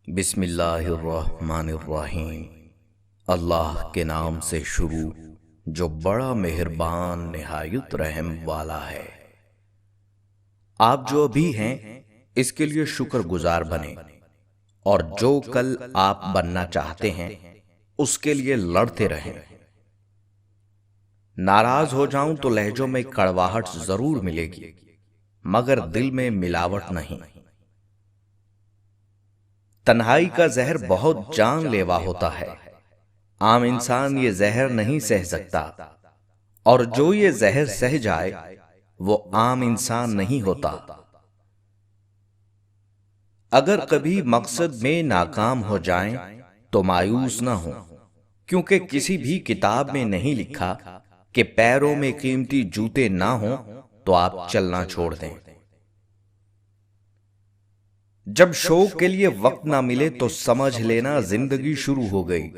بسم اللہ الرحمن الرحیم۔ اللہ کے نام سے شروع جو بڑا مہربان نہایت رحم والا ہے۔ آپ جو ابھی ہیں اس کے لیے شکر گزار بنیں، اور جو کل آپ بننا چاہتے ہیں اس کے لیے لڑتے رہیں۔ ناراض ہو جاؤں تو لہجوں میں کڑواہٹ ضرور ملے گی، مگر دل میں ملاوٹ نہیں۔ تنہائی کا زہر بہت جان لیوا ہوتا ہے، عام انسان یہ زہر نہیں سہ سکتا، اور جو یہ زہر سہ جائے وہ عام انسان نہیں ہوتا۔ اگر کبھی مقصد میں ناکام ہو جائیں تو مایوس نہ ہوں، کیونکہ کسی بھی کتاب میں نہیں لکھا کہ پیروں میں قیمتی جوتے نہ ہوں تو آپ چلنا چھوڑ دیں۔ جب شوق کے لیے وقت نہ ملے تو سمجھ لینا زندگی شروع ہو گئی۔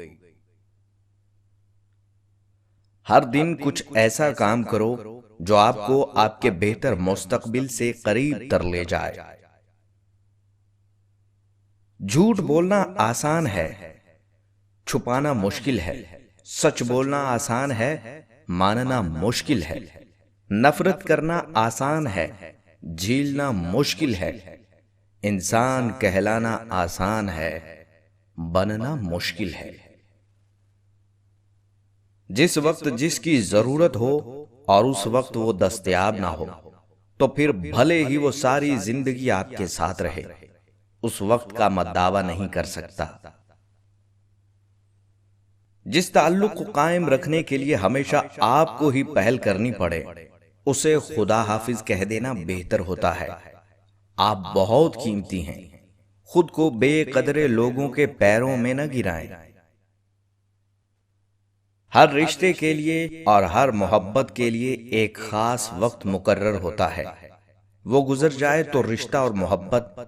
ہر دن کچھ ایسا کام کرو جو آپ کو آپ کے بہتر مستقبل سے قریب تر لے جائے۔ جھوٹ بولنا آسان ہے، چھپانا مشکل ہے۔ سچ بولنا آسان ہے، ماننا مشکل ہے۔ نفرت کرنا آسان ہے، جھیلنا مشکل ہے۔ انسان کہلانا آسان ہے، بننا مشکل ہے۔ جس وقت جس کی ضرورت ہو اور اس وقت وہ دستیاب نہ ہو تو پھر بھلے ہی وہ ساری زندگی آپ کے ساتھ رہے، اس وقت کا مداوا نہیں کر سکتا۔ جس تعلق کو قائم رکھنے کے لیے ہمیشہ آپ کو ہی پہل کرنی پڑے، اسے خدا حافظ کہہ دینا بہتر ہوتا ہے۔ آپ بہت قیمتی ہیں، خود کو بے قدرے لوگوں کے پیروں میں نہ گرائیں۔ ہر رشتے کے لیے اور ہر محبت کے لیے ایک خاص وقت مقرر ہوتا ہے، وہ گزر جائے تو رشتہ اور محبت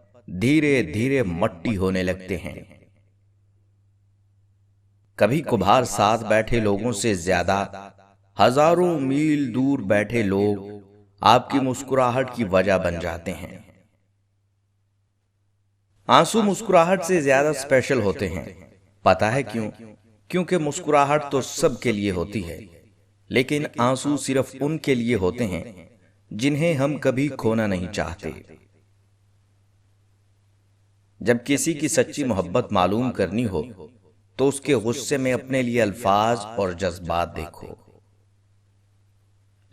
دھیرے دھیرے مٹی ہونے لگتے ہیں۔ کبھی کبھار ساتھ بیٹھے لوگوں سے زیادہ ہزاروں میل دور بیٹھے لوگ آپ کی مسکراہٹ کی وجہ بن جاتے ہیں۔ آنسو مسکراہٹ سے زیادہ اسپیشل ہوتے ہیں، پتہ ہے کیوں؟ کیونکہ مسکراہٹ تو سب کے لیے ہوتی ہے، لیکن آنسو صرف ان کے لیے ہوتے ہیں جنہیں ہم کبھی کھونا نہیں چاہتے۔ جب کسی کی سچی محبت معلوم کرنی ہو تو اس کے غصے میں اپنے لیے الفاظ اور جذبات دیکھو۔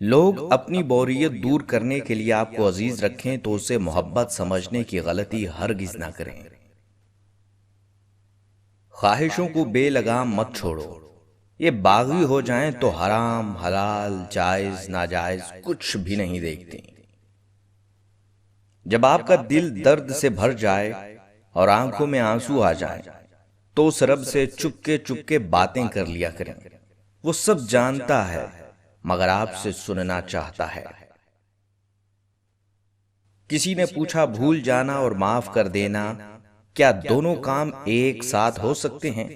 لوگ اپنی بوریت دور کرنے کے لیے آپ کو عزیز رکھیں تو اسے محبت سمجھنے کی غلطی ہرگز نہ کریں۔ خواہشوں کو بے لگام مت چھوڑو، یہ باغی ہو جائیں تو حرام حلال جائز ناجائز کچھ بھی نہیں دیکھتے۔ جب آپ کا دل درد سے بھر جائے اور آنکھوں میں آنسو آ جائیں تو اس رب سے چپ کے باتیں کر لیا کریں۔ وہ سب جانتا ہے مگر آپ سے سننا چاہتا ہے۔ کسی نے پوچھا بھول جانا اور معاف کر دینا کیا دونوں کام ایک ساتھ ہو سکتے ہیں؟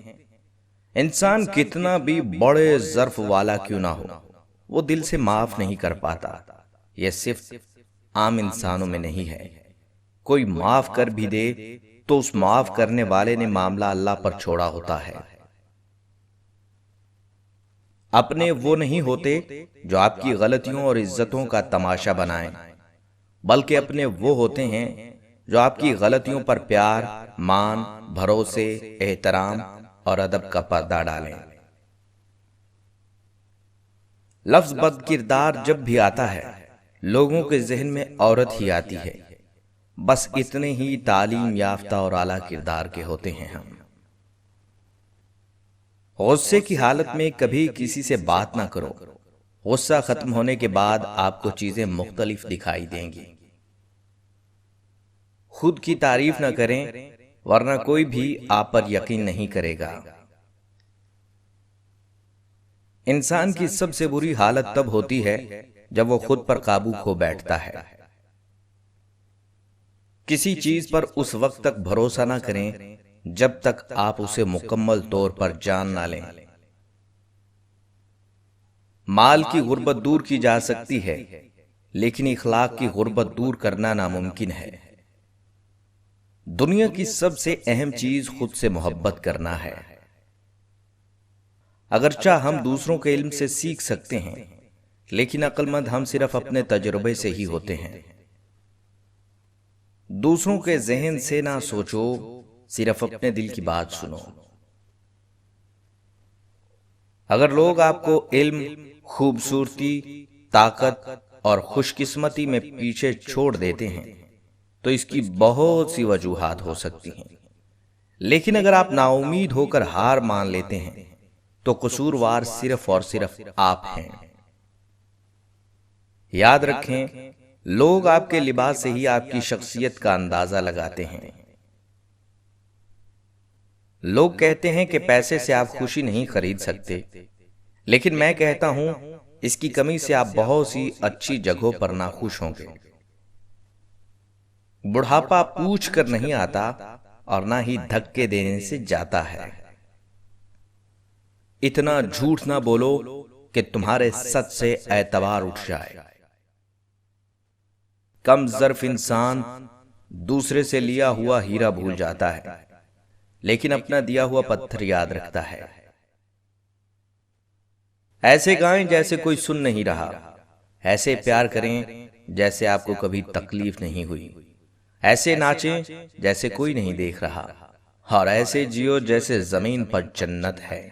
انسان کتنا بھی بڑے ظرف والا کیوں نہ ہو، وہ دل سے معاف نہیں کر پاتا۔ یہ صرف عام انسانوں میں نہیں ہے۔ کوئی معاف کر بھی دے تو اس معاف کرنے والے نے معاملہ اللہ پر چھوڑا ہوتا ہے۔ اپنے وہ نہیں ہوتے جو آپ کی غلطیوں اور عزتوں کا تماشا بنائیں، بلکہ اپنے وہ ہوتے ہیں جو آپ کی غلطیوں پر پیار، مان، بھروسے، احترام اور ادب کا پردہ ڈالیں۔ لفظ بد کردار جب بھی آتا ہے لوگوں کے ذہن میں عورت ہی آتی ہے، بس اتنے ہی تعلیم یافتہ اور اعلیٰ کردار کے ہوتے ہیں ہم۔ غصے کی حالت میں کبھی کسی سے بات نہ کرو، غصہ ختم ہونے کے بعد آپ کو چیزیں مختلف دکھائی دیں گی۔ خود کی تعریف نہ کریں ورنہ کوئی بھی آپ پر یقین نہیں کرے گا۔ انسان کی سب سے بری حالت تب ہوتی ہے جب وہ خود پر قابو کھو بیٹھتا ہے۔ کسی چیز پر اس وقت تک بھروسہ نہ کریں جب تک آپ اسے مکمل طور پر جان نہ لیں۔ مال کی غربت دور کی جا سکتی ہے، لیکن اخلاق کی غربت دور کرنا ناممکن ہے۔ دنیا کی سب سے اہم چیز خود سے محبت کرنا ہے۔ اگرچہ ہم دوسروں کے علم سے سیکھ سکتے ہیں، لیکن عقل مند ہم صرف اپنے تجربے سے ہی ہوتے ہیں۔ دوسروں کے ذہن سے نہ سوچو، صرف اپنے دل کی بات سنو۔ اگر لوگ آپ کو علم، خوبصورتی، طاقت اور خوش قسمتی میں پیچھے چھوڑ دیتے ہیں تو اس کی بہت سی وجوہات ہو سکتی ہیں، لیکن اگر آپ نا امید ہو کر ہار مان لیتے ہیں تو قصوروار صرف اور صرف آپ ہیں۔ یاد رکھیں، لوگ آپ کے لباس سے ہی آپ کی شخصیت کا اندازہ لگاتے ہیں۔ لوگ کہتے ہیں کہ پیسے سے آپ خوشی نہیں خرید سکتے، لیکن میں کہتا ہوں اس کی کمی سے آپ بہت سی اچھی جگہوں پر ناخوش ہوں گے۔ بڑھاپا پوچھ کر نہیں آتا اور نہ ہی دھکے دینے سے جاتا ہے۔ اتنا جھوٹ نہ بولو کہ تمہارے سچ سے اعتبار اٹھ جائے۔ کم ظرف انسان دوسرے سے لیا ہوا ہیرا بھول جاتا ہے، لیکن اپنا دیا ہوا پتھر یاد رکھتا ہے۔ ایسے گائیں جیسے کوئی سن نہیں رہا، ایسے پیار کریں جیسے آپ کو کبھی تکلیف نہیں ہوئی، ایسے ناچیں جیسے کوئی نہیں دیکھ رہا، اور ایسے جیو جیسے زمین پر جنت ہے۔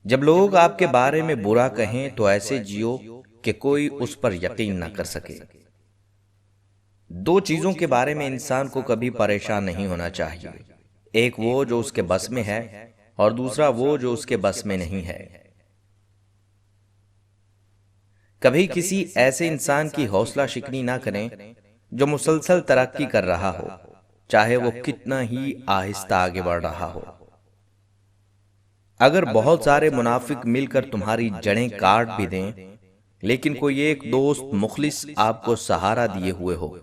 جب لوگ آپ کے بارے میں برا کہیں تو ایسے جیو کہ کوئی اس پر یقین نہ کر سکے۔ دو چیزوں کے بارے میں انسان کو کبھی پریشان نہیں ہونا چاہیے، ایک وہ جو اس کے بس میں ہے اور دوسرا وہ جو اس کے بس میں نہیں ہے۔ کبھی کسی ایسے انسان کی حوصلہ شکنی نہ کریں جو مسلسل ترقی کر رہا ہو، چاہے وہ کتنا ہی آہستہ آگے بڑھ رہا ہو۔ اگر بہت سارے منافق مل کر تمہاری جڑیں کاٹ بھی دیں، لیکن کوئی ایک دوست مخلص آپ کو سہارا دیے ہوئے ہو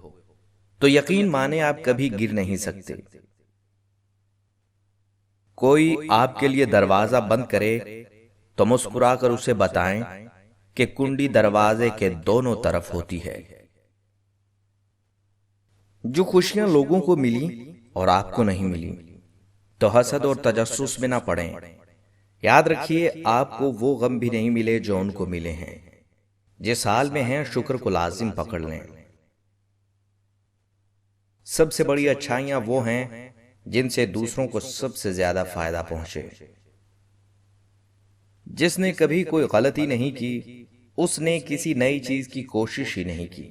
تو یقین مانے آپ کبھی گر نہیں سکتے۔ کوئی آپ کے لیے دروازہ بند کرے تو مسکرا کر اسے بتائیں کہ کنڈی دروازے کے دونوں طرف ہوتی ہے۔ جو خوشیاں لوگوں کو ملی اور آپ کو نہیں ملی تو حسد اور تجسس میں نہ پڑیں۔ یاد رکھیے، آپ کو وہ غم بھی نہیں ملے جو ان کو ملے ہیں۔ جس حال میں ہیں شکر کو لازم پکڑ لیں۔ سب سے بڑی اچھائیاں وہ ہیں جن سے دوسروں کو سب سے زیادہ فائدہ پہنچے۔ جس نے کبھی کوئی غلطی نہیں کی، اس نے کسی نئی چیز کی کوشش ہی نہیں کی۔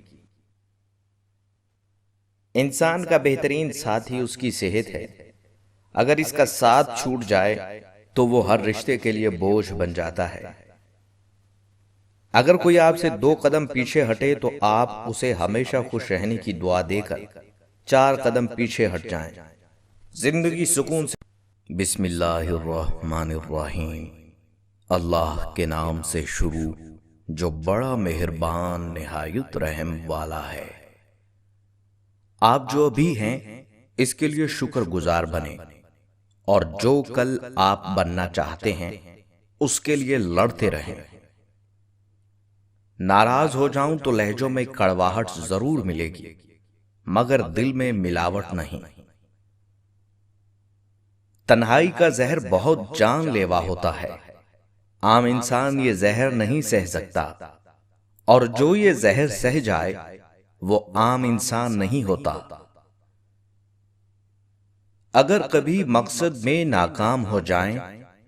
انسان کا بہترین ساتھی اس کی صحت ہے۔ اگر اس کا ساتھ چھوٹ جائے تو وہ ہر رشتے کے لیے بوجھ بن جاتا ہے۔ اگر کوئی آپ سے 2 قدم پیچھے ہٹے تو آپ اسے ہمیشہ خوش رہنے کی دعا دے کر 4 قدم پیچھے ہٹ جائیں۔ زندگی سکون سے۔ بسم اللہ الرحمن الرحیم۔ اللہ کے نام سے شروع جو بڑا مہربان نہایت رحم والا ہے۔ آپ جو ابھی ہیں اس کے لیے شکر گزار بنیں، اور جو کل آپ بننا چاہتے ہیں اس کے لیے لڑتے رہیں۔ ناراض ہو جاؤں تو لہجوں میں کڑواہٹ ضرور ملے گی، مگر دل میں ملاوٹ نہیں۔ تنہائی کا زہر بہت جان لیوا ہوتا ہے، عام انسان یہ زہر نہیں سہ سکتا، اور جو یہ زہر سہ جائے وہ عام انسان نہیں ہوتا۔ اگر کبھی مقصد میں ناکام ہو جائیں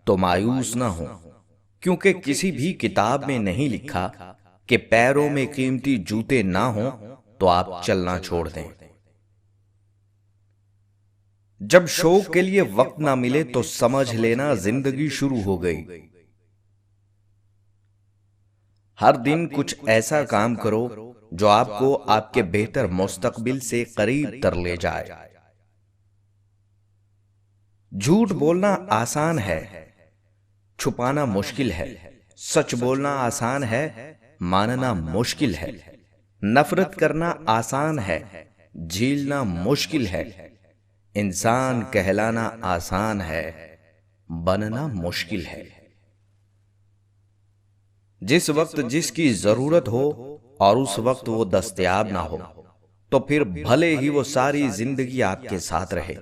تو مایوس نہ ہوں، کیونکہ کسی بھی کتاب میں نہیں لکھا کہ پیروں میں قیمتی جوتے نہ ہوں تو آپ چلنا چھوڑ دیں۔ جب شوق کے لیے وقت نہ ملے تو سمجھ لینا زندگی شروع ہو گئی۔ ہر دن کچھ ایسا کام کرو جو آپ کو آپ کے بہتر مستقبل سے قریب تر لے جائے۔ جھوٹ بولنا آسان ہے، چھپانا مشکل ہے۔ سچ بولنا آسان ہے، ماننا مشکل ہے۔ نفرت کرنا آسان ہے، جھیلنا مشکل ہے۔ انسان کہلانا آسان ہے، بننا مشکل ہے۔ جس وقت جس کی ضرورت ہو اور اس وقت وہ دستیاب نہ ہو تو پھر بھلے ہی وہ ساری زندگی آپ کے ساتھ رہے،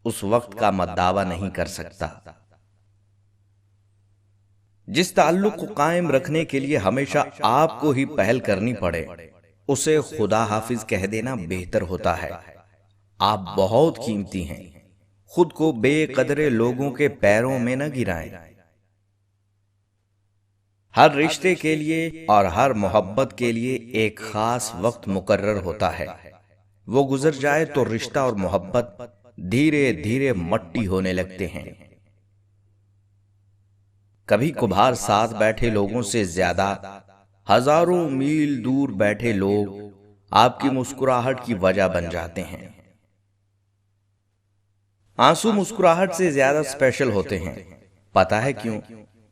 اس وقت کا مداوا نہیں کر سکتا۔ جس تعلق کو قائم رکھنے کے لیے ہمیشہ آپ کو ہی پہل کرنی پڑے، اسے خدا حافظ کہہ دینا بہتر ہوتا ہے۔ آپ بہت قیمتی ہیں، خود کو بے قدر لوگوں کے پیروں میں نہ گرائیں۔ ہر رشتے کے لیے اور ہر محبت کے لیے ایک خاص وقت مقرر ہوتا ہے، وہ گزر جائے تو رشتہ اور محبت دھیرے دھیرے مٹی ہونے لگتے ہیں۔ کبھی کبھار ساتھ بیٹھے لوگوں سے زیادہ ہزاروں میل دور بیٹھے لوگ آپ کی مسکراہٹ کی وجہ بن جاتے ہیں۔ آنسو مسکراہٹ سے زیادہ اسپیشل ہوتے ہیں، پتہ ہے کیوں؟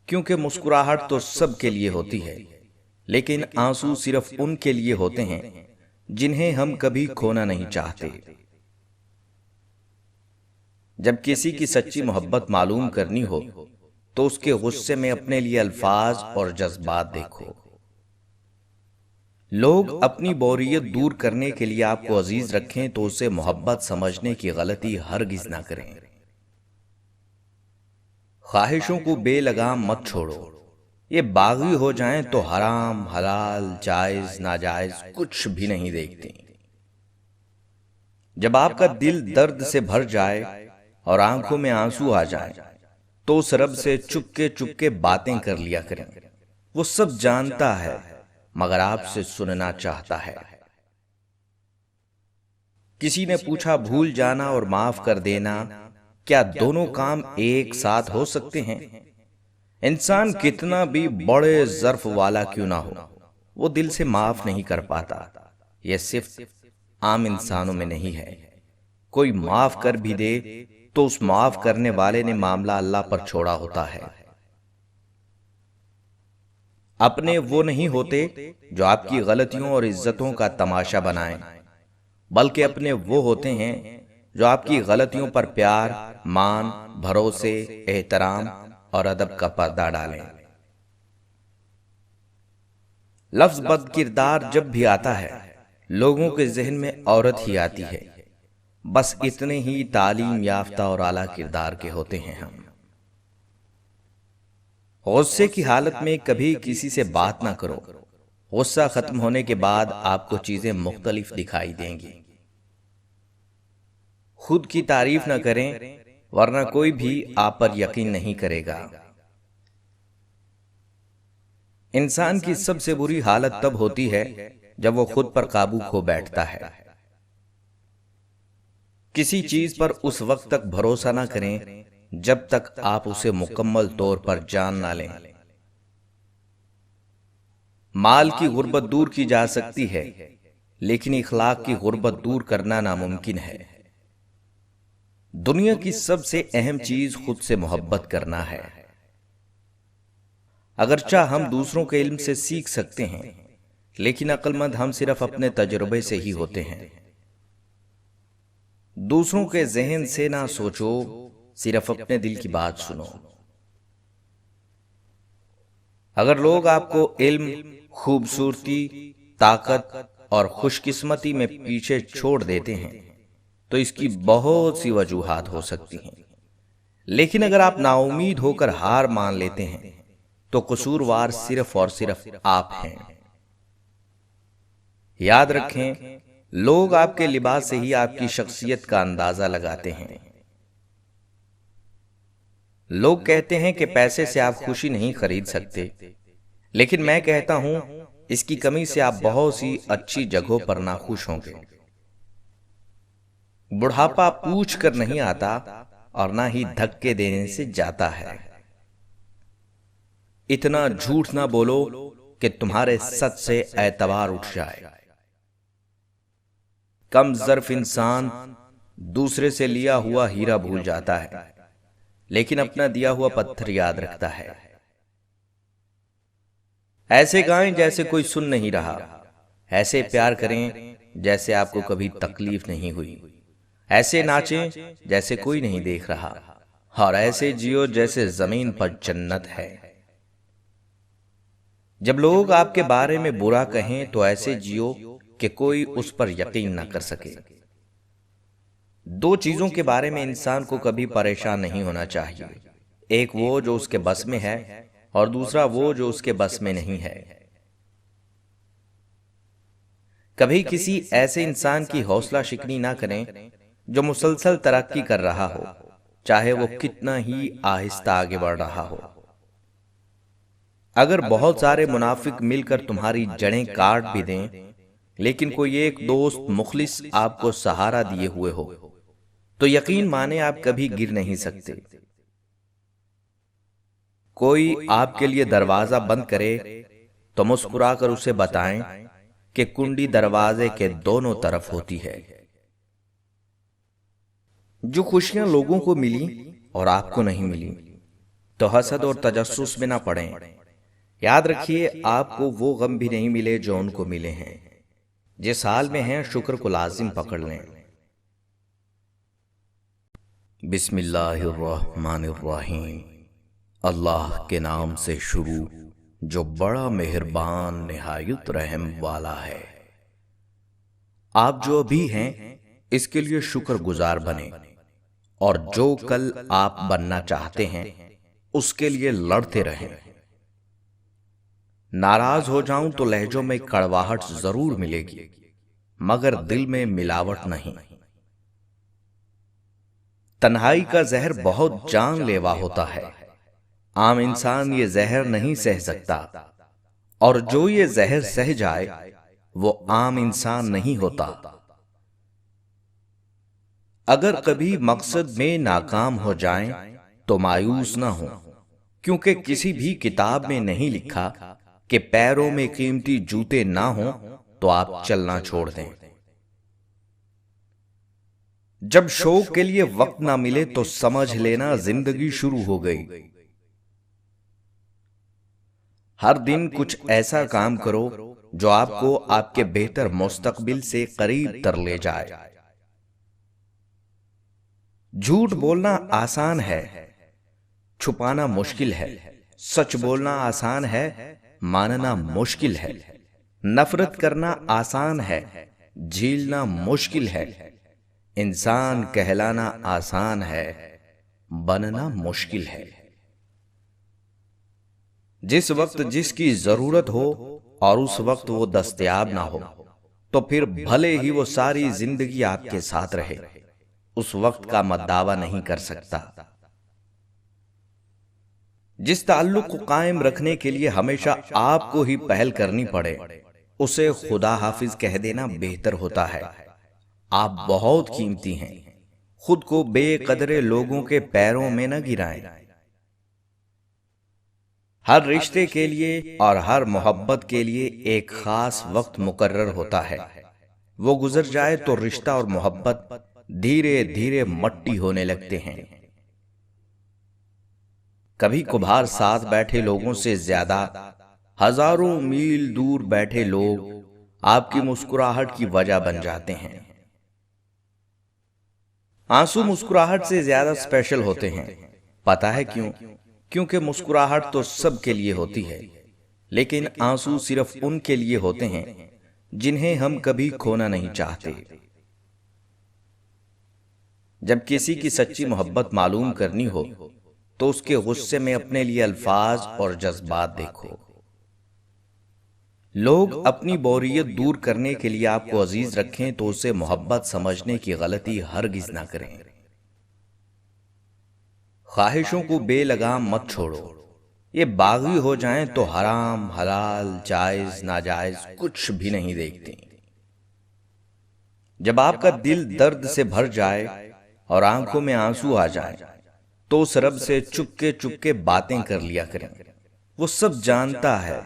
کیونکہ مسکراہٹ تو سب کے لیے ہوتی ہے، لیکن آنسو صرف ان کے لیے ہوتے ہیں جنہیں ہم کبھی کھونا نہیں چاہتے۔ جب کسی کی سچی محبت معلوم کرنی ہو تو اس کے غصے میں اپنے لیے الفاظ اور جذبات دیکھو۔ لوگ اپنی بوریت دور کرنے کے لیے آپ کو عزیز رکھیں تو اسے محبت سمجھنے کی غلطی ہرگز نہ کریں۔ خواہشوں کو بے لگام مت چھوڑو، یہ باغی ہو جائیں تو حرام حلال جائز ناجائز کچھ بھی نہیں دیکھتے۔ جب آپ کا دل درد سے بھر جائے اور آنکھوں میں آنسو آ جائے تو اس رب سے چپ کے باتیں کر لیا کریں، وہ سب جانتا ہے مگر آپ سے سننا چاہتا ہے۔ کسی نے پوچھا بھول جانا اور معاف کر دینا کیا دونوں کام ایک ساتھ ہو سکتے ہیں؟ انسان کتنا بھی بڑے ظرف والا کیوں نہ ہو، وہ دل سے معاف نہیں کر پاتا۔ یہ صرف عام انسانوں میں نہیں ہے، کوئی معاف کر بھی دے تو اس معاف کرنے والے نے معاملہ اللہ پر چھوڑا ہوتا ہے۔ اپنے وہ نہیں ہوتے جو آپ کی غلطیوں اور عزتوں کا تماشا بنائیں، بلکہ اپنے وہ ہوتے ہیں جو آپ کی غلطیوں پر پیار، مان، بھروسے، احترام اور ادب کا پردہ ڈالیں۔ لفظ بد کردار جب بھی آتا ہے لوگوں کے ذہن میں عورت ہی آتی ہے، بس اتنے ہی تعلیم یافتہ اور اعلیٰ کردار کے ہوتے ہیں ہم۔ غصے کی حالت میں کبھی کسی سے بات نہ کرو، غصہ ختم ہونے کے بعد آپ کو چیزیں مختلف دکھائی دیں گی۔ خود کی تعریف نہ کریں ورنہ کوئی بھی آپ پر یقین نہیں کرے گا۔ انسان کی سب سے بری حالت تب ہوتی ہے جب وہ خود پر قابو کھو بیٹھتا ہے۔ کسی چیز پر اس وقت تک بھروسہ نہ کریں جب تک آپ اسے مکمل طور پر جان نہ لیں۔ مال کی غربت دور کی جا سکتی ہے لیکن اخلاق کی غربت دور کرنا ناممکن ہے۔ دنیا کی سب سے اہم چیز خود سے محبت کرنا ہے۔ اگرچہ ہم دوسروں کے علم سے سیکھ سکتے ہیں لیکن عقل مند ہم صرف اپنے تجربے سے ہی ہوتے ہیں۔ دوسروں کے ذہن سے نہ سوچو، صرف اپنے دل کی بات سنو۔ اگر لوگ آپ کو علم، خوبصورتی، طاقت اور خوش قسمتی میں پیچھے چھوڑ دیتے ہیں تو اس کی بہت سی وجوہات ہو سکتی ہیں، لیکن اگر آپ نا امید ہو کر ہار مان لیتے ہیں تو قصوروار صرف اور صرف آپ ہیں۔ یاد رکھیں، لوگ آپ کے لباس سے ہی آپ کی شخصیت کا اندازہ لگاتے ہیں۔ لوگ کہتے ہیں کہ پیسے سے آپ خوشی نہیں خرید سکتے، لیکن میں کہتا ہوں اس کی کمی سے آپ بہت سی اچھی جگہوں پر ناخوش ہوں گے۔ بڑھاپا پوچھ کر نہیں آتا اور نہ ہی دھکے دینے سے جاتا ہے۔ اتنا جھوٹ نہ بولو کہ تمہارے سچ سے اعتبار اٹھ جائے۔ کم ظرف انسان دوسرے سے لیا ہوا ہیرا بھول جاتا ہے لیکن اپنا دیا ہوا پتھر یاد رکھتا ہے۔ ایسے گائیں جیسے کوئی سن نہیں رہا، ایسے پیار کریں جیسے آپ کو کبھی تکلیف نہیں ہوئی، ایسے ناچیں جیسے کوئی نہیں دیکھ رہا، اور ایسے جیو جیسے زمین پر جنت ہے۔ جب لوگ آپ کے بارے میں برا کہیں تو ایسے جیو کہ کوئی اس پر یقین نہ کر سکے۔ دو چیزوں کے بارے میں انسان کو کبھی پریشان نہیں ہونا چاہیے، ایک وہ جو اس کے بس میں ہے اور دوسرا وہ جو اس کے بس میں نہیں ہے۔ کبھی کسی ایسے انسان کی حوصلہ شکنی نہ کریں جو مسلسل ترقی کر رہا ہو، چاہے وہ کتنا ہی آہستہ آگے بڑھ رہا ہو۔ اگر بہت سارے منافق مل کر تمہاری جڑیں کاٹ بھی دیں، لیکن کوئی ایک دوست مخلص آپ کو سہارا دیے ہوئے ہو، تو یقین مانے آپ کبھی گر نہیں سکتے۔ کوئی آپ کے لیے دروازہ بند کرے تو مسکرا کر اسے بتائیں کہ کنڈی دروازے کے دونوں طرف ہوتی ہے۔ جو خوشیاں لوگوں کو ملی اور آپ کو نہیں ملی تو حسد اور تجسس میں نہ پڑیں۔ یاد رکھیے آپ کو وہ غم بھی نہیں ملے جو ان کو ملے ہیں۔ جس حال میں ہیں شکر کو لازم پکڑ لیں۔ بسم اللہ الرحمن الرحیم۔ اللہ کے نام سے شروع جو بڑا مہربان نہایت رحم والا ہے۔ آپ جو ابھی ہیں اس کے لیے شکر گزار بنیں، اور جو کل آپ بننا چاہتے ہیں اس کے لیے لڑتے رہیں۔ ناراض ہو جاؤں تو لہجوں میں کڑواہٹ ضرور ملے گی، مگر دل میں ملاوٹ نہیں۔ تنہائی کا زہر بہت جان لیوا ہوتا ہے، عام انسان یہ زہر نہیں سہ سکتا، اور جو یہ زہر سہ جائے وہ عام انسان نہیں ہوتا۔ اگر کبھی مقصد میں ناکام ہو جائیں تو مایوس نہ ہوں، کیونکہ کسی بھی کتاب میں نہیں لکھا کہ پیروں میں قیمتی جوتے نہ ہوں تو آپ چلنا چھوڑ دیں۔ جب شوق کے لیے وقت نہ ملے تو سمجھ لینا زندگی شروع ہو گئی۔ ہر دن کچھ ایسا کام کرو جو آپ کو آپ کے بہتر مستقبل سے قریب تر لے جائے۔ جھوٹ بولنا آسان ہے، چھپانا مشکل ہے۔ سچ بولنا آسان ہے، ماننا مشکل ہے۔ نفرت کرنا آسان ہے، جھیلنا مشکل ہے۔ انسان کہلانا آسان ہے، بننا مشکل ہے۔ جس وقت جس کی ضرورت ہو اور اس وقت وہ دستیاب نہ ہو تو پھر بھلے ہی وہ ساری زندگی آپ کے ساتھ رہے، اس وقت کا میں دعویٰ نہیں کر سکتا۔ جس تعلق کو قائم رکھنے کے لیے ہمیشہ آپ کو ہی پہل کرنی پڑے، اسے خدا حافظ کہہ دینا بہتر ہوتا ہے۔ آپ بہت قیمتی ہیں، خود کو بے قدرے لوگوں کے پیروں میں نہ گرائیں۔ ہر رشتے کے لیے اور ہر محبت کے لیے ایک خاص وقت مقرر ہوتا ہے، وہ گزر جائے تو رشتہ اور محبت دھیرے دھیرے مٹی ہونے لگتے ہیں۔ کبھی کبھار ساتھ بیٹھے لوگوں سے زیادہ ہزاروں میل دور بیٹھے لوگ آپ کی مسکراہٹ کی وجہ بن جاتے ہیں۔ آنسو مسکراہٹ سے زیادہ اسپیشل ہوتے ہیں، پتہ ہے کیوں؟ کیونکہ مسکراہٹ تو سب کے لیے ہوتی ہے، لیکن آنسو صرف ان کے لیے ہوتے ہیں جنہیں ہم کبھی کھونا نہیں چاہتے۔ جب کسی کی سچی محبت معلوم کرنی ہو تو اس کے غصے میں اپنے لیے الفاظ اور جذبات دیکھو۔ لوگ اپنی بوریت دور کرنے کے لیے آپ کو عزیز رکھیں تو اسے محبت سمجھنے کی غلطی ہرگز نہ کریں۔ خواہشوں کو بے لگام مت چھوڑو، یہ باغی ہو جائیں تو حرام حلال جائز ناجائز کچھ بھی نہیں دیکھتے۔ جب آپ کا دل درد سے بھر جائے اور آنکھوں میں آنسو آ جائیں تو اس رب سے چپکے باتیں کر لیا کریں، وہ سب جانتا ہے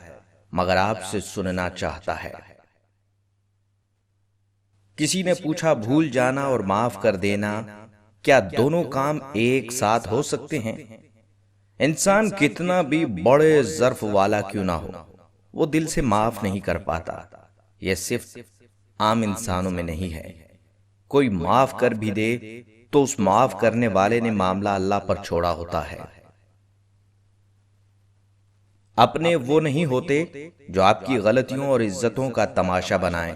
مگر آپ سے سننا چاہتا ہے۔ کسی نے پوچھا بھول جانا اور معاف کر دینا کیا دونوں کام ایک ساتھ ہو سکتے ہیں؟ انسان کتنا بھی بڑے ظرف والا کیوں نہ ہو، وہ دل سے معاف نہیں کر پاتا۔ یہ صرف عام انسانوں میں نہیں ہے، کوئی معاف کر بھی دے تو اس معاف کرنے والے نے معاملہ اللہ پر چھوڑا ہوتا ہے۔ اپنے وہ نہیں ہوتے جو آپ کی غلطیوں اور عزتوں کا تماشا بنائیں،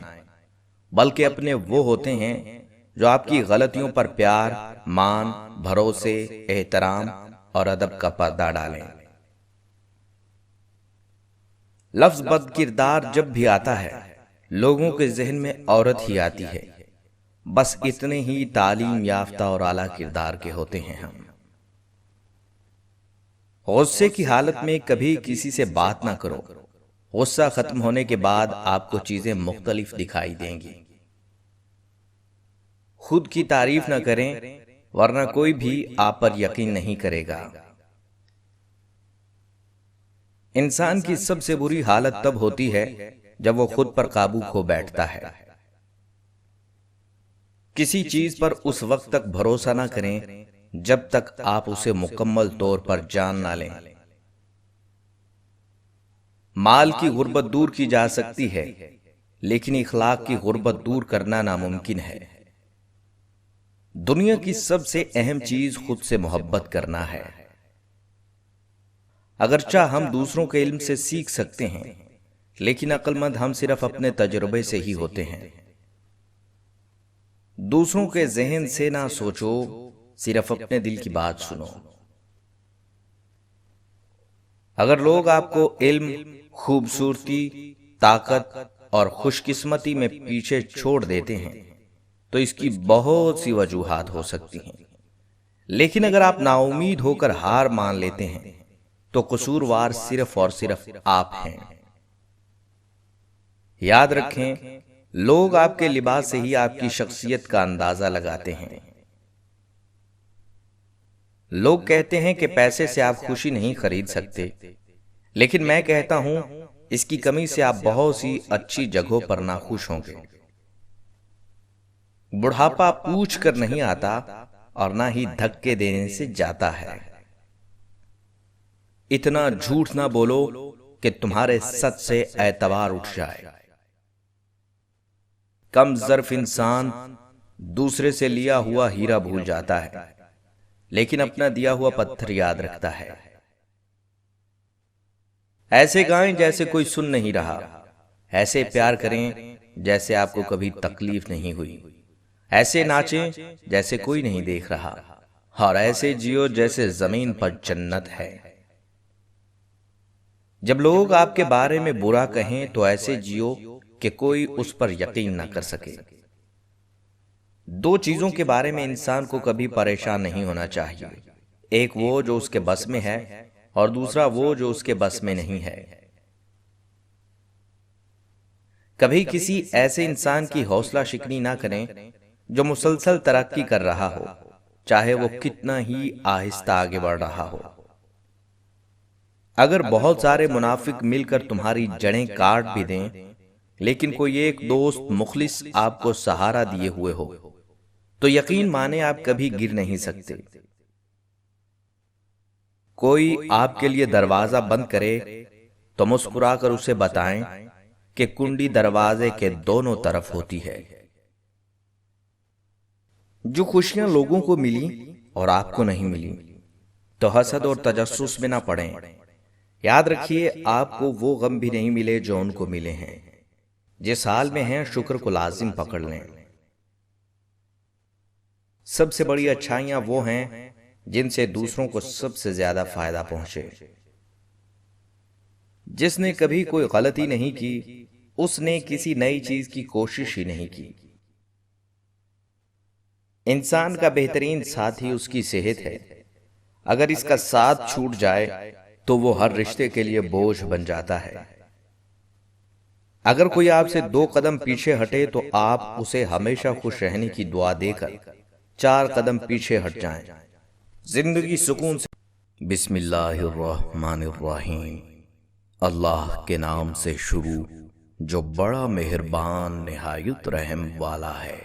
بلکہ اپنے وہ ہوتے ہیں جو آپ کی غلطیوں پر پیار، مان، بھروسے، احترام اور ادب کا پردہ ڈالیں۔ لفظ بد کردار جب بھی آتا ہے لوگوں کے ذہن میں عورت ہی آتی ہے، بس اتنے ہی تعلیم یافتہ اور اعلیٰ کردار کے ہوتے ہیں ہم۔ غصے کی حالت میں کبھی کسی سے بات نہ کرو، غصہ ختم ہونے کے بعد آپ کو چیزیں مختلف دکھائی دیں گی۔ خود کی تعریف نہ کریں ورنہ کوئی بھی آپ پر یقین نہیں کرے گا۔ انسان کی سب سے بری حالت تب ہوتی ہے جب وہ خود پر قابو کھو بیٹھتا ہے۔ کسی چیز پر اس وقت تک بھروسہ نہ کریں جب تک آپ اسے مکمل طور پر جان نہ لیں۔ مال کی غربت دور کی جا سکتی ہے لیکن اخلاق کی غربت دور کرنا ناممکن ہے۔ دنیا کی سب سے اہم چیز خود سے محبت کرنا ہے۔ اگرچہ ہم دوسروں کے علم سے سیکھ سکتے ہیں لیکن عقل مند ہم صرف اپنے تجربے سے ہی ہوتے ہیں۔ دوسروں کے ذہن سے نہ سوچو، صرف اپنے دل کی بات سنو۔ اگر لوگ آپ کو علم، خوبصورتی، طاقت اور خوش قسمتی میں پیچھے چھوڑ دیتے ہیں تو اس کی بہت سی وجوہات ہو سکتی ہیں، لیکن اگر آپ نا امید ہو کر ہار مان لیتے ہیں تو قصوروار صرف اور صرف آپ ہیں۔ یاد رکھیں، لوگ آپ کے لباس سے ہی آپ کی شخصیت کا اندازہ لگاتے ہیں۔ لوگ کہتے ہیں کہ پیسے سے آپ خوشی نہیں خرید سکتے، لیکن میں کہتا ہوں اس کی کمی سے آپ بہت سی اچھی جگہوں پر ناخوش ہوں گے۔ بڑھاپا پوچھ کر نہیں آتا اور نہ ہی دھکے دینے سے جاتا ہے۔ اتنا جھوٹ نہ بولو کہ تمہارے سچ سے اعتبار اٹھ جائے۔ کم ظرف انسان دوسرے سے لیا ہوا ہیرا بھول جاتا ہے لیکن اپنا دیا ہوا پتھر یاد رکھتا ہے۔ ایسے گائیں جیسے کوئی سن نہیں رہا، ایسے پیار کریں جیسے آپ کو کبھی تکلیف نہیں ہوئی، ایسے ناچیں جیسے کوئی نہیں دیکھ رہا، اور ایسے جیو جیسے زمین پر جنت ہے۔ جب لوگ آپ کے بارے میں برا کہیں تو ایسے جیو کہ کوئی اس پر یقین نہ کر سکے۔ دو چیزوں کے بارے میں انسان کو کبھی پریشان نہیں ہونا چاہیے، ایک وہ جو اس کے بس میں ہے اور دوسرا وہ جو اس کے بس میں نہیں ہے۔ کبھی کسی ایسے انسان کی حوصلہ شکنی نہ کریں جو مسلسل ترقی کر رہا ہو، چاہے وہ کتنا ہی آہستہ آگے بڑھ رہا ہو۔ اگر بہت سارے منافق مل کر تمہاری جڑیں کاٹ بھی دیں لیکن کوئی ایک دوست مخلص آپ کو سہارا دیے ہوئے ہو تو یقین مانے آپ کبھی گر نہیں سکتے۔ کوئی آپ کے لیے دروازہ بند کرے تو مسکرا کر اسے بتائیں کہ کنڈی دروازے کے دونوں طرف ہوتی ہے۔ جو خوشیاں لوگوں کو ملی اور آپ کو نہیں ملی تو حسد اور تجسس میں نہ پڑیں۔ یاد رکھیے، آپ کو وہ غم بھی نہیں ملے جو ان کو ملے ہیں۔ جس حال میں ہیں شکر کو لازم پکڑ لیں۔ سب سے بڑی اچھائیاں وہ ہیں جن سے دوسروں کو سب سے زیادہ فائدہ پہنچے۔ جس نے کبھی کوئی غلطی نہیں کی اس نے کسی نئی چیز کی کوشش ہی نہیں کی۔ انسان کا بہترین ساتھی اس کی صحت ہے، اگر اس کا ساتھ چھوٹ جائے تو وہ ہر رشتے کے لیے بوجھ بن جاتا ہے۔ اگر کوئی آپ سے 2 قدم پیچھے ہٹے تو آپ اسے ہمیشہ خوش رہنے کی دعا دے کر 4 قدم پیچھے ہٹ جائیں۔ زندگی سکون سے۔ بسم اللہ الرحمن الرحیم۔ اللہ کے نام سے شروع جو بڑا مہربان نہایت رحم والا ہے۔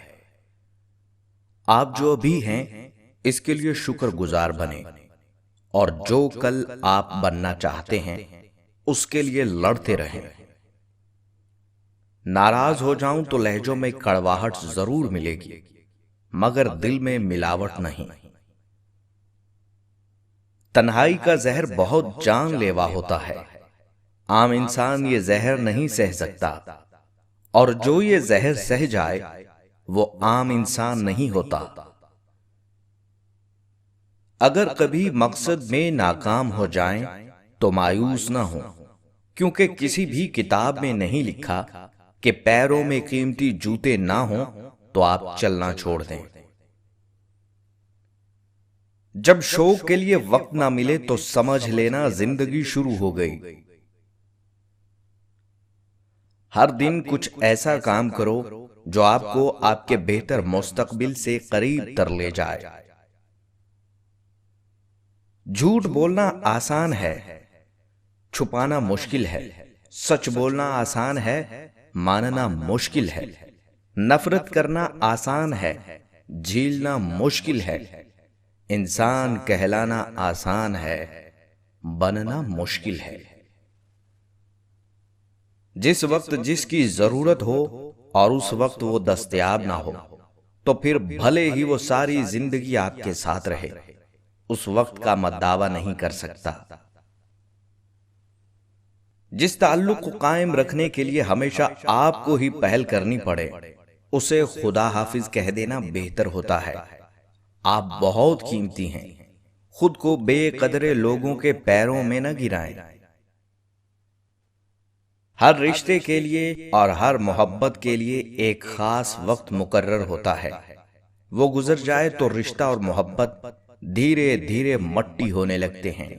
آپ جو ابھی ہیں اس کے لیے شکر گزار بنیں اور جو کل آپ بننا چاہتے ہیں اس کے لیے لڑتے رہیں۔ ناراض ہو جاؤں تو لہجوں میں کڑواہٹ ضرور ملے گی مگر دل میں ملاوٹ نہیں۔ تنہائی کا زہر بہت جان لیوا ہوتا ہے، عام انسان یہ زہر نہیں سہ سکتا اور جو یہ زہر سہ جائے وہ عام انسان نہیں ہوتا۔ اگر کبھی مقصد میں ناکام ہو جائیں تو مایوس نہ ہوں، کیونکہ کسی بھی کتاب میں نہیں لکھا کہ پیروں میں قیمتی جوتے نہ ہوں تو آپ چلنا چھوڑ دیں۔ جب شوق کے لیے وقت نہ ملے تو سمجھ لینا زندگی شروع ہو گئی۔ ہر دن کچھ ایسا کام کرو جو آپ کو آپ کے بہتر مستقبل سے قریب تر لے جائے۔ جھوٹ بولنا آسان ہے، چھپانا مشکل ہے۔ سچ بولنا آسان ہے، ماننا مشکل ہے۔ نفرت کرنا آسان ہے، جھیلنا مشکل ہے۔ انسان کہلانا آسان ہے، بننا مشکل ہے۔ جس وقت جس کی ضرورت ہو اور اس وقت وہ دستیاب نہ ہو تو پھر بھلے ہی وہ ساری زندگی آپ کے ساتھ رہے، اس وقت کا میں دعویٰ نہیں کر سکتا۔ جس تعلق کو قائم رکھنے کے لیے ہمیشہ آپ کو ہی پہل کرنی پڑے، اسے خدا حافظ کہہ دینا بہتر ہوتا ہے۔ آپ بہت قیمتی ہیں، خود کو بے قدرے لوگوں کے پیروں میں نہ گرائیں۔ ہر رشتے کے لیے اور ہر محبت کے لیے ایک خاص وقت مقرر ہوتا ہے، وہ گزر جائے تو رشتہ اور محبت دھیرے دھیرے مٹی ہونے لگتے ہیں۔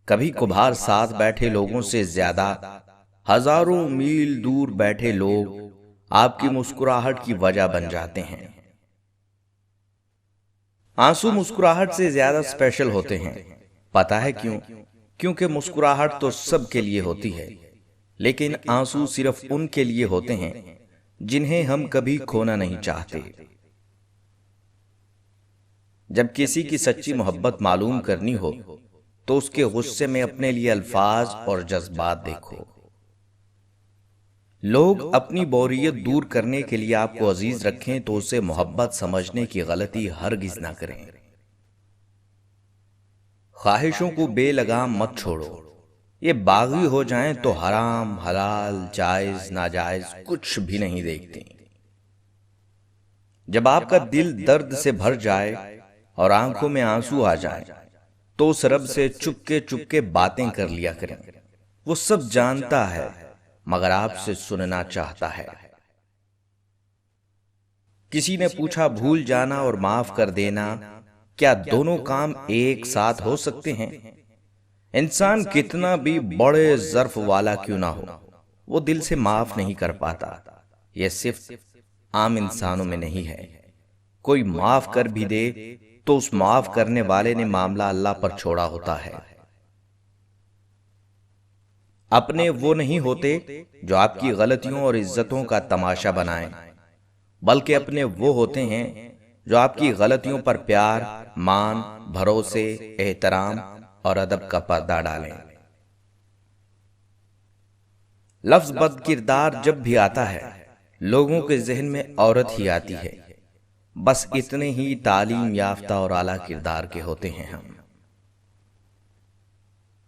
کبھی کبھار ساتھ بیٹھے لوگوں سے زیادہ ہزاروں میل دور بیٹھے لوگ آپ کی مسکراہٹ کی وجہ بن جاتے ہیں۔ آنسو مسکراہٹ سے زیادہ اسپیشل ہوتے ہیں، پتہ ہے کیوں؟ کیونکہ مسکراہٹ تو سب کے لیے ہوتی ہے، لیکن آنسو صرف ان کے لیے ہوتے ہیں جنہیں ہم کبھی کھونا نہیں چاہتے۔ جب کسی کی سچی محبت معلوم کرنی ہو تو اس کے غصے میں اپنے لیے الفاظ اور جذبات دیکھو۔ لوگ اپنی بوریت دور کرنے کے لیے آپ کو عزیز رکھیں تو اسے محبت سمجھنے کی غلطی ہرگز نہ کریں۔ خواہشوں کو بے لگام مت چھوڑو، یہ باغی ہو جائیں تو حرام حلال جائز ناجائز کچھ بھی نہیں دیکھتے۔ جب آپ کا دل درد سے بھر جائے اور آنکھوں میں آنسو آ جائیں تو اس رب سے چپکے باتیں کر لیا کریں، وہ سب جانتا ہے مگر آپ سے سننا چاہتا ہے۔ کسی نے پوچھا بھول جانا اور معاف کر دینا کیا دونوں کام ایک ساتھ ہو سکتے ہیں؟ انسان کتنا بھی بڑے ظرف والا کیوں نہ ہو، وہ دل سے معاف نہیں کر پاتا۔ یہ صرف عام انسانوں میں نہیں ہے، کوئی معاف کر بھی دے تو اس معاف کرنے والے نے معاملہ اللہ پر چھوڑا ہوتا ہے۔ اپنے وہ نہیں ہوتے جو آپ کی غلطیوں اور عزتوں کا تماشا بنائیں، بلکہ اپنے وہ ہوتے ہیں جو آپ کی غلطیوں پر پیار، مان، بھروسے، احترام اور ادب کا پردہ ڈالیں۔ لفظ بد کردار جب بھی آتا ہے لوگوں کے ذہن میں عورت ہی آتی ہے، بس اتنے ہی تعلیم یافتہ اور اعلیٰ کردار کے ہوتے ہیں ہم۔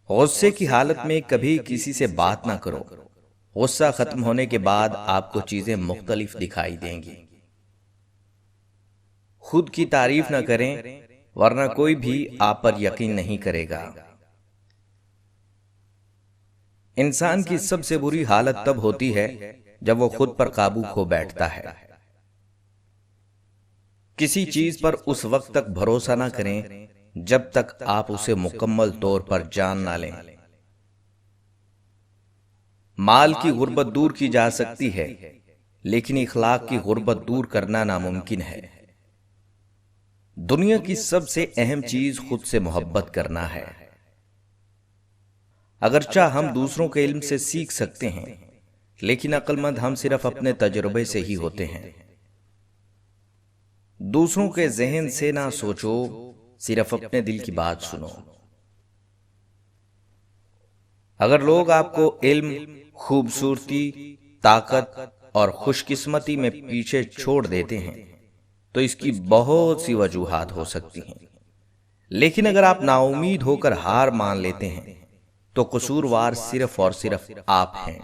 غصے کی حالت میں کبھی کسی سے بات نہ کرو، غصہ ختم ہونے کے بعد آپ کو چیزیں مختلف دکھائی دیں گی۔ خود کی تعریف نہ کریں ورنہ کوئی بھی آپ پر یقین نہیں کرے گا۔ انسان کی سب سے بری حالت تب ہوتی ہے جب وہ خود پر قابو کھو بیٹھتا ہے۔ کسی چیز پر اس وقت تک بھروسہ نہ کریں جب تک آپ اسے مکمل طور پر جان نہ لیں۔ مال کی غربت دور کی جا سکتی ہے لیکن اخلاق کی غربت دور کرنا ناممکن ہے۔ دنیا کی سب سے اہم چیز خود سے محبت کرنا ہے۔ اگرچہ ہم دوسروں کے علم سے سیکھ سکتے ہیں لیکن عقل مند ہم صرف اپنے تجربے سے ہی ہوتے ہیں۔ دوسروں کے ذہن سے نہ سوچو، صرف اپنے دل کی بات سنو۔ اگر لوگ آپ کو علم، خوبصورتی، طاقت اور خوش قسمتی میں پیچھے چھوڑ دیتے ہیں تو اس کی بہت سی وجوہات ہو سکتی ہیں، لیکن اگر آپ نا امید ہو کر ہار مان لیتے ہیں تو قصوروار صرف اور صرف آپ ہیں۔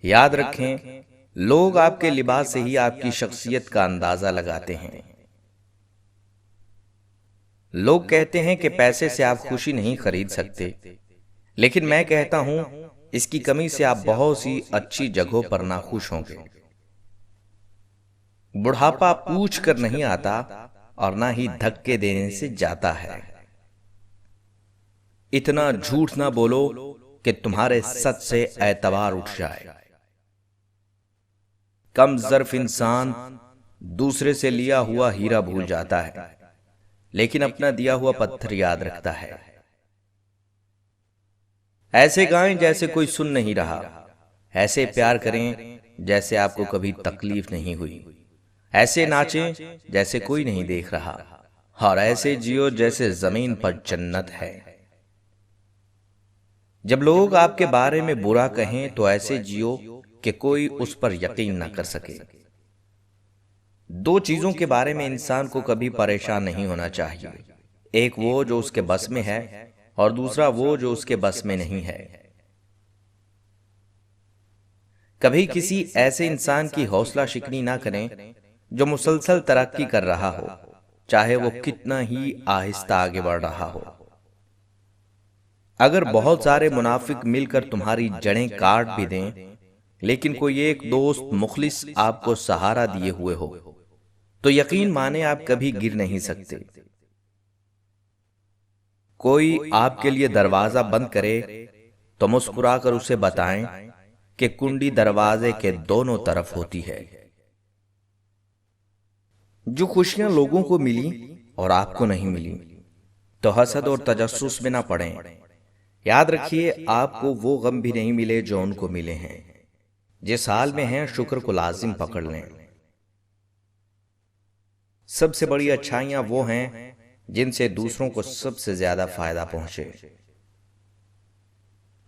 یاد رکھیں، لوگ آپ کے لباس سے ہی آپ کی شخصیت کا اندازہ لگاتے ہیں۔ لوگ کہتے ہیں کہ پیسے سے آپ خوشی نہیں خرید سکتے، لیکن میں کہتا ہوں اس کی کمی سے آپ بہت سی اچھی جگہوں پر ناخوش ہوں گے۔ بڑھاپا پوچھ کر نہیں آتا اور نہ ہی دھکے دینے سے جاتا ہے۔ اتنا جھوٹ نہ بولو کہ تمہارے سچ سے اعتبار اٹھ جائے۔ کم ظرف انسان دوسرے سے لیا ہوا ہیرا بھول جاتا ہے، لیکن اپنا دیا ہوا پتھر یاد رکھتا ہے۔ ایسے گائیں جیسے کوئی سن نہیں رہا، ایسے پیار کریں جیسے آپ کو کبھی تکلیف نہیں ہوئی، ایسے ناچیں جیسے کوئی نہیں دیکھ رہا، اور ایسے جیو جیسے زمین پر جنت ہے۔ جب لوگ آپ کے بارے میں برا کہیں تو ایسے جیو کہ کوئی اس پر یقین نہ کر سکے۔ دو چیزوں کے بارے میں انسان کو کبھی پریشان نہیں ہونا چاہیے، ایک وہ جو اس کے بس میں ہے اور دوسرا وہ جو اس کے بس میں نہیں ہے۔ کبھی کسی ایسے انسان کی حوصلہ شکنی نہ کریں جو مسلسل ترقی کر رہا ہو، چاہے وہ کتنا ہی آہستہ آگے بڑھ رہا ہو۔ اگر بہت سارے منافق مل کر تمہاری جڑیں کاٹ بھی دیں، لیکن کوئی ایک دوست مخلص آپ کو سہارا دیے ہوئے ہو، تو یقین مانے آپ کبھی گر نہیں سکتے۔ کوئی آپ کے لیے دروازہ بند کرے تو مسکرا کر اسے بتائیں کہ کنڈی دروازے کے دونوں طرف ہوتی ہے۔ جو خوشیاں لوگوں کو ملی اور آپ کو نہیں ملی تو حسد اور تجسس میں نہ پڑیں۔ یاد رکھیے، آپ کو وہ غم بھی نہیں ملے جو ان کو ملے ہیں۔ جس حال میں ہیں شکر کو لازم پکڑ لیں۔ سب سے بڑی اچھائیاں وہ ہیں جن سے دوسروں کو سب سے زیادہ فائدہ پہنچے۔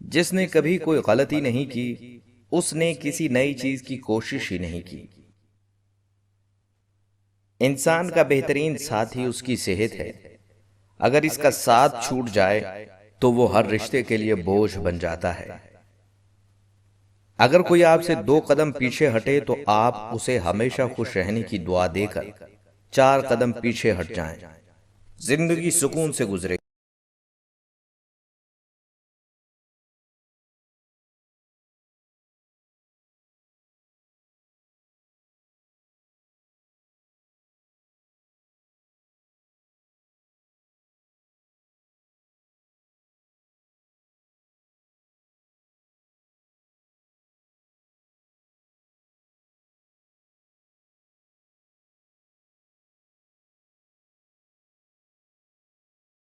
جس نے کبھی کوئی غلطی نہیں کی، اس نے کسی نئی چیز کی کوشش ہی نہیں کی۔ انسان کا بہترین ساتھی اس کی صحت ہے، اگر اس کا ساتھ چھوٹ جائے تو وہ ہر رشتے کے لیے بوجھ بن جاتا ہے۔ اگر کوئی آپ سے 2 قدم پیچھے ہٹے تو آپ اسے ہمیشہ خوش رہنے کی دعا دے کر 4 قدم پیچھے ہٹ جائیں، زندگی سکون سے گزرے۔